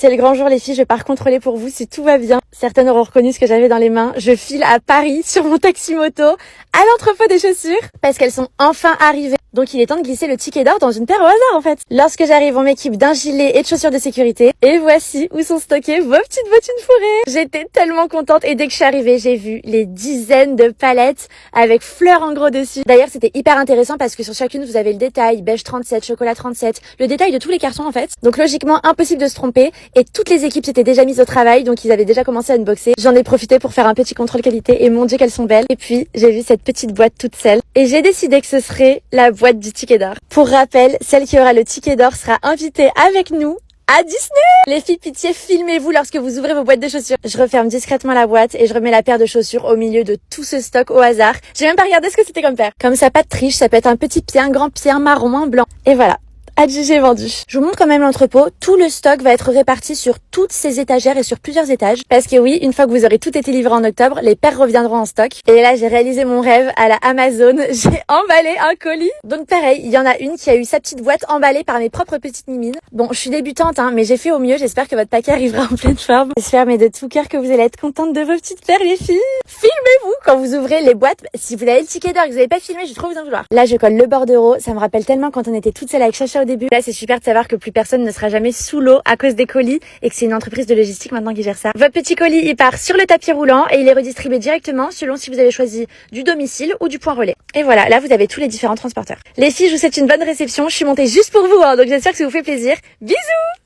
C'est le grand jour les filles, je pars contrôler pour vous si tout va bien. Certaines auront reconnu ce que j'avais dans les mains. Je file à Paris sur mon taxi moto à l'entrepôt des chaussures parce qu'elles sont enfin arrivées. Donc il est temps de glisser le ticket d'or dans une paire au hasard en fait. Lorsque j'arrive, on m'équipe d'un gilet et de chaussures de sécurité. Et voici où sont stockées vos petites bottines fourrées. J'étais tellement contente et dès que je suis arrivée, j'ai vu les dizaines de palettes avec fleurs en gros dessus. D'ailleurs, c'était hyper intéressant parce que sur chacune, vous avez le détail, beige 37, chocolat 37, le détail de tous les cartons en fait. Donc logiquement, impossible de se tromper. Et toutes les équipes s'étaient déjà mises au travail, donc ils avaient déjà commencé à unboxer. J'en ai profité pour faire un petit contrôle qualité et mon Dieu qu'elles sont belles. Et puis, j'ai vu cette petite boîte toute seule et j'ai décidé que ce serait la boîte du ticket d'or. Pour rappel, celle qui aura le ticket d'or sera invitée avec nous à Disney. Les filles, pitié, filmez-vous lorsque vous ouvrez vos boîtes de chaussures. Je referme discrètement la boîte et je remets la paire de chaussures au milieu de tout ce stock au hasard. J'ai même pas regardé ce que c'était comme paire. Comme ça, pas de triche, ça peut être un petit pied, un grand pied, un marron, un blanc. Et voilà. Adjugé vendu. Je vous montre quand même l'entrepôt. Tout le stock va être réparti sur toutes ces étagères et sur plusieurs étages. Parce que oui, une fois que vous aurez tout été livré en octobre, les paires reviendront en stock. Et là, j'ai réalisé mon rêve à la Amazon. J'ai emballé un colis. Donc pareil, il y en a une qui a eu sa petite boîte emballée par mes propres petites mimines. Bon, je suis débutante, mais j'ai fait au mieux. J'espère que votre paquet arrivera en pleine forme. J'espère, mais de tout cœur, que vous allez être contentes de vos petites paires, les filles. Filmez-vous quand vous ouvrez les boîtes. Si vous avez le ticket d'or et que vous n'avez pas filmé, je vais trop vous en vouloir. Là, je colle le bordereau. Ça me rappelle tellement quand on était toutes seules avec Chacha au début. Là, c'est super de savoir que plus personne ne sera jamais sous l'eau à cause des colis et que c'est une entreprise de logistique maintenant qui gère ça. Votre petit colis, il part sur le tapis roulant et il est redistribué directement selon si vous avez choisi du domicile ou du point relais. Et voilà, là, vous avez tous les différents transporteurs. Les filles, je vous souhaite une bonne réception. Je suis montée juste pour vous, donc j'espère que ça vous fait plaisir. Bisous!